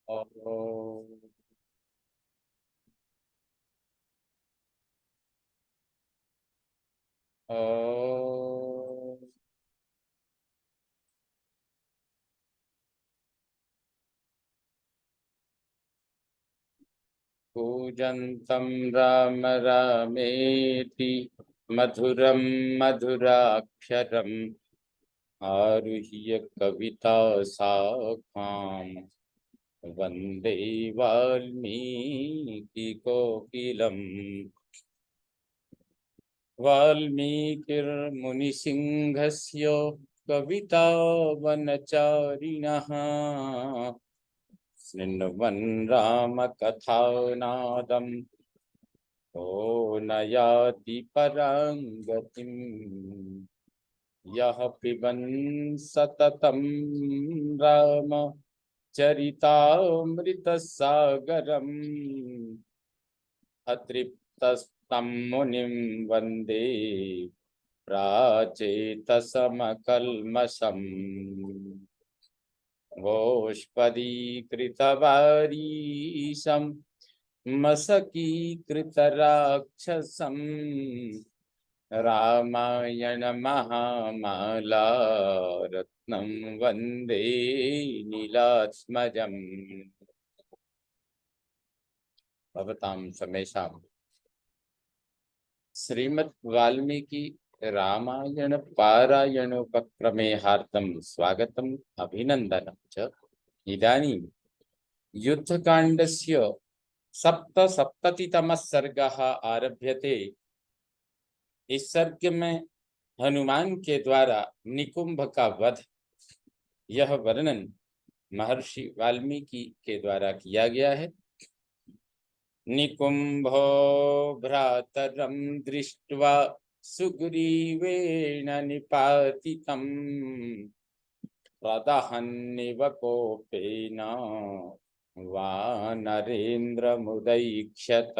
और कूजन्तं राम रामेति मधुरं मधुराक्षरम् आरुह्य कविता साखां वन्दे वाल्मीकि कोकिलम्। वाल्मीकिर्मुनिसिंहस्य कविता वनचारिणः शृण्वन् रामकथानादम् को न याति परां गतिम्। यः पिबन् सततं राम चरितामृतसागरम् अतृप्तस्तं मुनिं वन्दे प्राचेतसमकल्मषम्। गोष्पदीकृतवारीशं मशकीकृतराक्षसम् रामायण महामाला रत्नं वन्दे नीलात्मजम्। भवतां समेषां श्रीमद् वाल्मीकि रामायण पारायणोपक्रमे हार्दं स्वागतम् अभिनन्दनं च। इदानीं युद्धकाण्डस्य सप्तसप्ततितमः सर्गः आरभ्यते। इस सर्ग में हनुमान के द्वारा निकुंभ का वध, यह वर्णन महर्षि वाल्मीकि के द्वारा किया गया है। निकुंभो भ्रातरं दृष्ट्वा सुग्रीवेण निपातितं प्रदहन्निव कोपेन वानरेंद्र मुदैक्षत।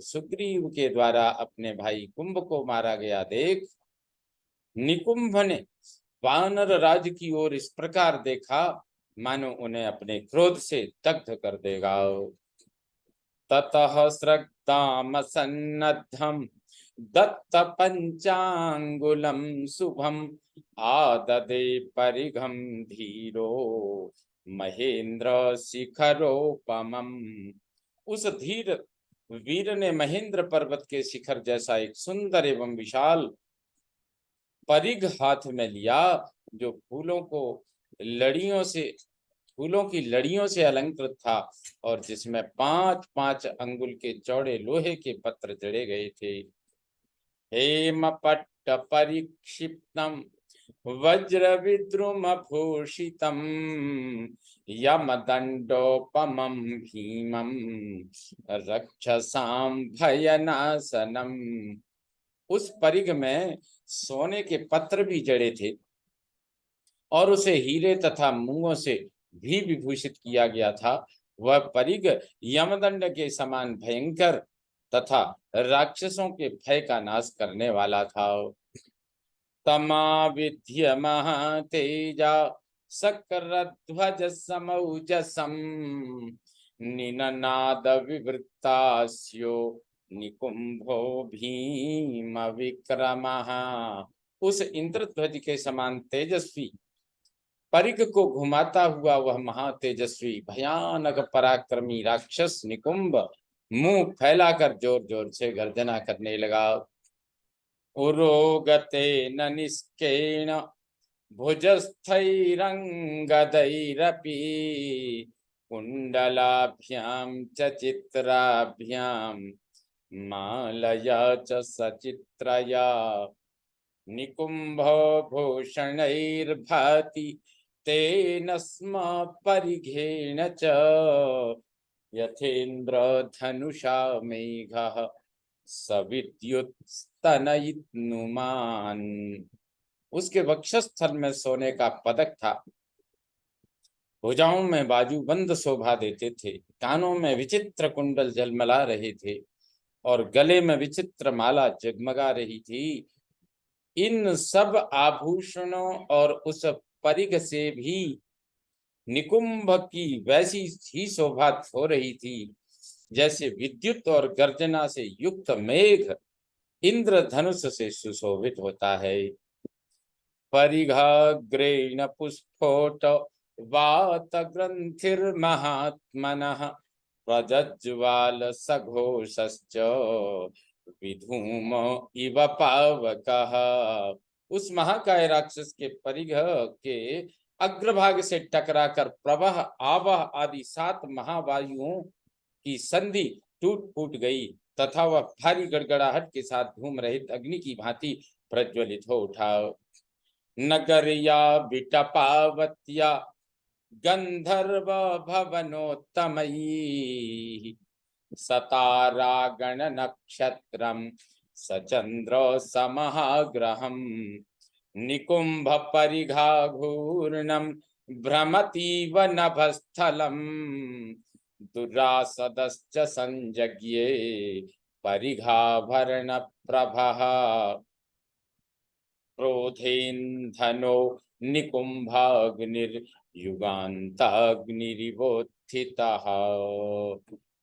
सुग्रीव के द्वारा अपने भाई कुंभ को मारा गया देख निकुंभ ने वानर राज की ओर इस प्रकार देखा मानो उन्हें अपने क्रोध से दग्ध कर देगा। ततः श्रद्धाम सन्नद्धम दत्त पंचांगुलम शुभम आददे परिघम धीरो महेंद्र शिखरोपमम। उस धीर वीर ने महेंद्र पर्वत के शिखर जैसा एक सुंदर एवं विशाल परिघ हाथ में लिया, जो फूलों की लड़ियों से अलंकृत था और जिसमें 5-5 अंगुल के चौड़े लोहे के पत्र जड़े गए थे। हेम पट्ट परिक्षिप्तम वज्र विद्रुम भूषितम यमदंडोपमं भीमं रक्षसां भयनाशनम। उस परिघ में सोने के पत्र भी जड़े थे और उसे हीरे तथा मूंगों से भी विभूषित किया गया था। वह परिघ यमदंड के समान भयंकर तथा राक्षसों के भय का नाश करने वाला था। तमाविध्य महातेजा शक्रध्वज समौजसम निननाद विवृतास्यो निकुंभो भीम विक्रमः। उस इंद्रध्वज के समान तेजस्वी परिघ को घुमाता हुआ वह महातेजस्वी भयानक पराक्रमी राक्षस निकुंभ मुंह फैलाकर जोर जोर से गर्जना करने लगा। उरोगते न निष्केण भुजस्थैरंगदैरपि कुंडलाभ्यां च चित्राभ्यां मालया च सचित्रया निकुंभो भूषणैर्भाति तेन स्म परिघेन च यथेन्द्रधनुषा मेघः सविद्युत्स्तनयिनुमान्। उसके वक्षस्थल में सोने का पदक था, भुजाओं में बाजूबंद शोभा देते थे, कानों में विचित्र कुंडल झलमला रहे थे और गले में विचित्र माला जगमगा रही थी। इन सब आभूषणों और उस परिघ से भी निकुंभ की वैसी ही शोभा हो रही थी जैसे विद्युत और गर्जना से युक्त मेघ इंद्रधनुष से सुशोभित होता है। परिघाग्रेण पुष्पोट वात ग्रंथिर्महात्मनः प्रज्ज्वाल सघोषश्च विधूम इव पावकः। उस महाकाय राक्षस के परिघ के अग्रभाग से टकराकर प्रवाह आवह आदि 7 महावायुओं की संधि टूट फूट गई तथा वह भारी गड़गड़ाहट के साथ धूम रहित अग्नि की भांति प्रज्वलित हो उठा। नगर्या विटपावत्या गंधर्व भवनोत्तमैः सतारागण नक्षत्रम सचंद्र समहाग्रहम निकुंभ परिघाघूर्णम भ्रमतीव नभस्थलम दुरासदश्च संजज्ञे परिघाभरण प्रभः क्रोधेन्धनो निकुंभाग्निर्युगान्ताग्निरिवोत्थितः।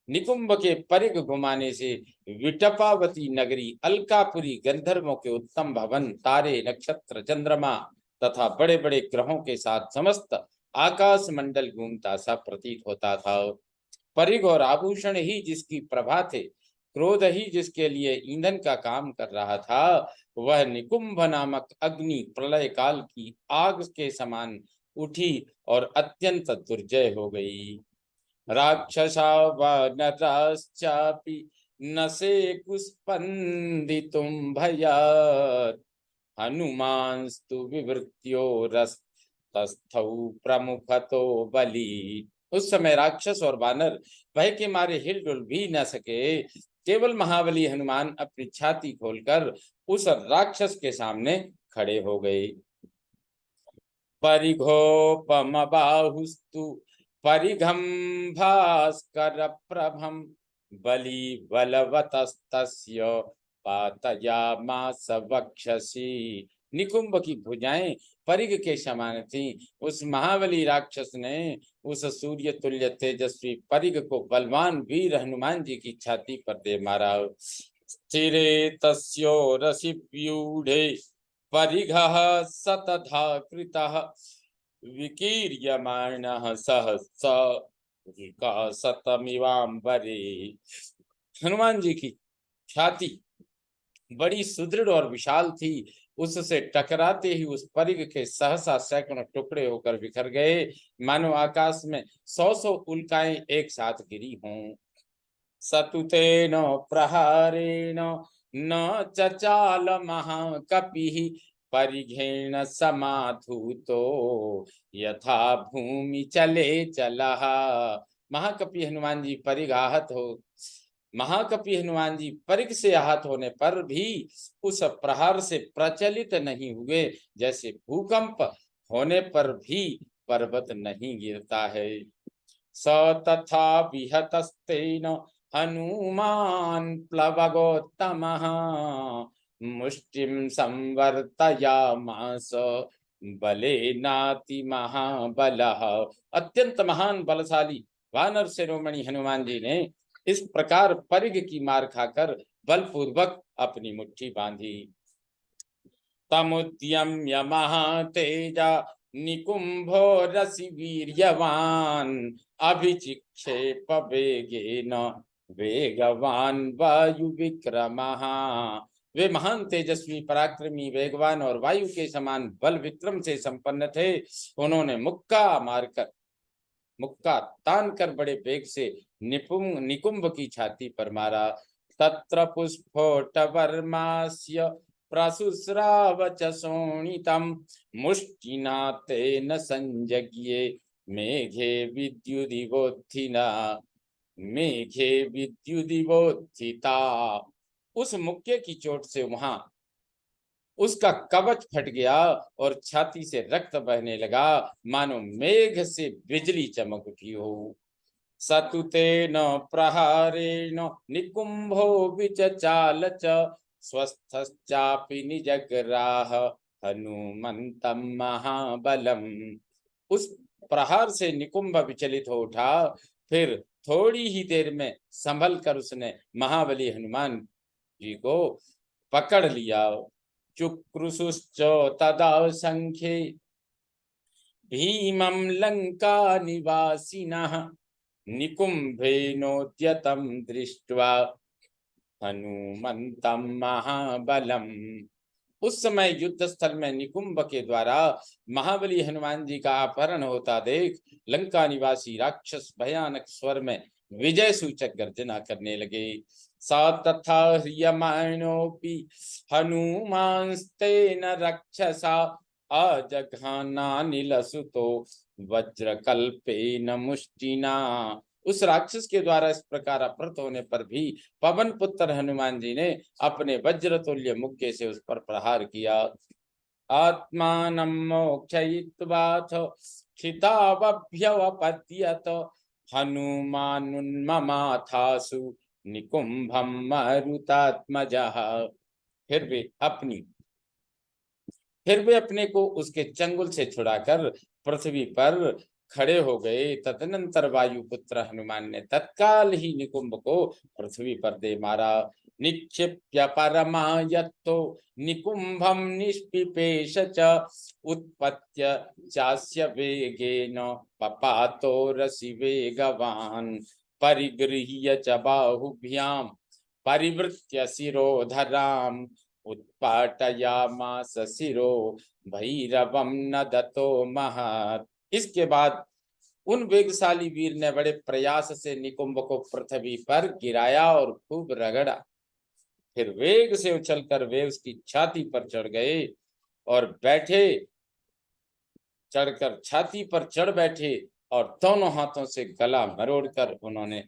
निकुंभ के परिघ घुमाने से विटपावती नगरी, अलकापुरी, गंधर्वों के उत्तम भवन, तारे, नक्षत्र, चंद्रमा तथा बड़े बड़े ग्रहों के साथ समस्त आकाश मंडल घूमता सा प्रतीत होता था। परिघ और आभूषण ही जिसकी प्रभा थे, क्रोध ही जिसके लिए ईंधन का काम कर रहा था, वह निकुंभ नामक अग्नि प्रलय काल की आग के समान उठी और अत्यंत दुर्जय हो गई। राक्षसा वनराश्चापि न से कुस्पंदितुं भयात् हनुमांस्तु विवृत्यो रस्तस्थौ प्रमुखतो बली। उस समय राक्षस और वानर भय के मारे हिलडुल भी न सके। केवल महाबली हनुमान अपनी छाती खोलकर उस राक्षस के सामने खड़े हो गए। परिघोपम बाहुस्तु परिघम भास्कर प्रभम बली बलवतस्तस्य पातयामास वक्षसि। निकुंभ की भुजाएं परिघ के समान थीं। उस महाबली राक्षस ने उस सूर्य तुल्य तेजस्वी परिघ को बलवान वीर हनुमान जी की छाती पर दे मारा। स्थिरे तस्यो रसि व्यूढ़े परिघः सतधा कृतः विकीर्यमाणः सहसा विकासतमिवाम्बरे। हनुमान जी की छाती बड़ी सुदृढ़ और विशाल थी। उससे टकराते ही उस परिघ के सहसा सैकड़ों टुकड़े होकर बिखर गए, मानो आकाश में 100 उल्काएं एक साथ गिरी हों। सतुतेन प्रहारेण न चचाल महाकपिः परिघेण समाधूतो यथा भूमि चले चलः। महाकपि हनुमान जी महाकपि हनुमान जी परिघ से आहत होने पर भी उस प्रहार से प्रचलित नहीं हुए, जैसे भूकंप होने पर भी पर्वत नहीं गिरता है। स तथा विहतस्तेन हनुमान प्लवगोत्तमः मुष्टिं संवर्तयामास बलेनाति महाबलः। अत्यंत महान बलशाली वानर शिरोमणि हनुमान जी ने इस प्रकार परिघ की मार खाकर बलपूर्वक अपनी मुट्ठी बांधी। तमुद्यम्य महातेजा निकुंभो रसि वीर्यवान अभिचिक्षेप वेगेन वेगवान वायु विक्रमः। वे महान तेजस्वी, पराक्रमी, वेगवान और वायु के समान बल विक्रम से संपन्न थे। उन्होंने मुक्का तान कर बड़े वेग से निकुंभ की छाती पर मारा। तत्र पुष्पोट वर्मास्य प्रसुस्राव च शोणितं मुष्टिना तेन संजज्ञे मेघे विद्युदिवोत्थिता। उस मुक्के की चोट से वहां उसका कवच फट गया और छाती से रक्त बहने लगा, मानो मेघ से बिजली चमक उठी हो। सतुतेन प्रहारेण निकुंभो विचचाल च स्वस्थश्चापि निजग्राह हनुमन्तं महाबलम्। उस प्रहार से निकुंभ विचलित हो उठा। फिर थोड़ी ही देर में संभल कर उसने महाबली हनुमान जी को पकड़ लिया। चुक्रुशुश्च तदा संख्ये भीमं लंका निवासिनः निकुंभेनोद्यतं दृष्ट्वा हनुमंतं महाबलम। उस समय युद्ध स्थल में निकुंभ के द्वारा महाबली हनुमान जी का अपहरण होता देख लंका निवासी राक्षस भयानक स्वर में विजय सूचक गर्जना करने लगे। सा तथा ह्रियमाणोऽपि हनुमांस्तेन रक्षसा अजघानानिलसुतो वज्रकल्पेन मुष्टिना। उस राक्षस के द्वारा इस प्रकार अपहृत होने पर भी पवन पुत्र हनुमान जी ने अपने वज्रतुल्य मुक्के से उस पर प्रहार किया। आत्मानं मोक्षयित्वाथ क्षितावभ्यवपद्यत हनुमानुन्ममाथासु निकुंभं मरुतात्मजः। फिर वे अपने को उसके चंगुल से छुड़ाकर पृथ्वी पर खड़े हो गए। तदनंतर वायुपुत्र हनुमान ने तत्काल ही निकुंभ को पृथ्वी पर दे मारा। निक्षिप्य परमायत्तो निकुंभम निष्पिपेश च उत्पत्य चास्य वेगेन पपातो रसि वेगवान परिगृह्य च बाहुभ्याम परिवृत्य शिरोधराम उत्पाटयामास शिरो भैरवम नदतो महत्। इसके बाद उन वेगशाली वीर ने बड़े प्रयास से निकुंभ को पृथ्वी पर गिराया और खूब रगड़ा। फिर वेग से उछलकर वे उसकी छाती पर चढ़ गए और चढ़कर छाती पर चढ़ बैठे और दोनों हाथों से गला मरोड़कर उन्होंने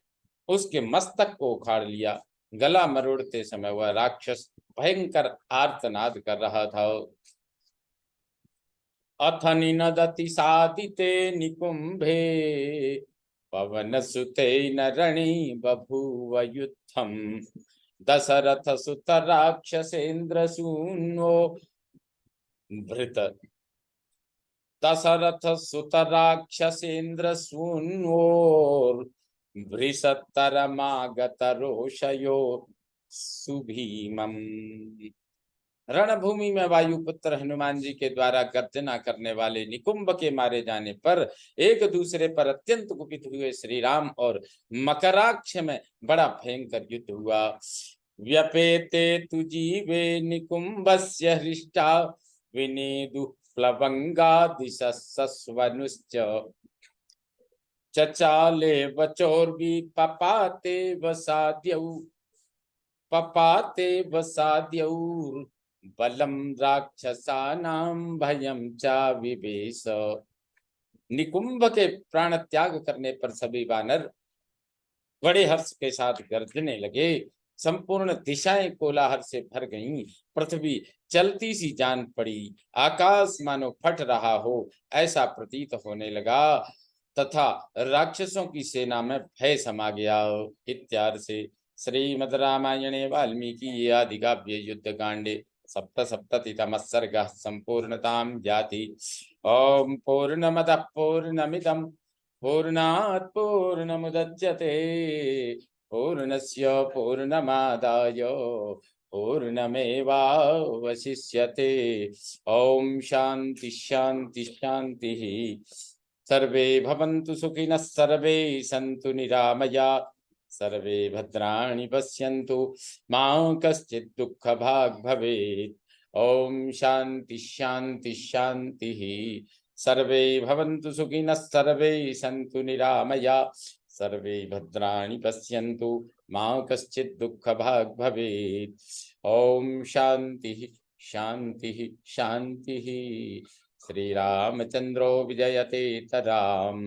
उसके मस्तक को उखाड़ लिया। गला मरोड़ते समय वह राक्षस भयंकर आर्तनाद कर रहा था। अथ निनदति सादिते निकुंभे पवन सुते रणे बभूव युद्धम दशरथ सुत राक्षसेन्द्र सूनो भृत दशरथ सुत राक्षसेन्द्र सून्वोर भृषत्तरमागत रोषयो सुभीमम्। रणभूमि में वायुपुत्र हनुमान जी के द्वारा गर्जना करने वाले निकुंभ के मारे जाने पर एक दूसरे पर अत्यंत कुपित हुए श्री राम और मकराक्ष में बड़ा भयंकर युद्ध हुआ। व्यपेते तु जीवे निकुंभस्य हृष्टा विनेदु प्लवंगा दिशस्वनुश्च चचाले वचोर्वी पपाते वसाद्यौ बलम राक्षसानां भयं चा विवेश। निकुंभ के प्राण त्याग करने पर सभी वानर बड़े हर्ष के साथ गर्जने लगे। संपूर्ण दिशाएं कोलाहल से भर गईं। पृथ्वी चलती सी जान पड़ी। आकाश मानो फट रहा हो ऐसा प्रतीत होने लगा तथा राक्षसों की सेना में भय समा गया। इत्यादि से श्रीमद् रामायणे वाल्मीकि आदि काव्ये युद्ध कांडे सप्तसप्ततितमः सर्गः संपूर्णतां याति। ओम पूर्णमदः पूर्णमिदं पूर्णात् पूर्णमुदच्यते पूर्णस्य पूर्णमादाय पूर्णमेवावशिष्यते। ओम शांति शांति शांति। सर्वे भवन्तु सुखिनः सर्वे सन्तु निरामयाः सर्वे भद्राणि पश्यन्तु मा कश्चित् दुःखभाग् भवेत्। ओम शांति शांति शांति। सर्वे भवन्तु सुखिनः सर्वे सन्तु निरामयाः सर्वे भद्राणि पश्यन्तु मा कश्चित् दुःखभाग् भवेत्। ओम शांति शांति शांति। श्रीरामचन्द्रो विजयते तराम।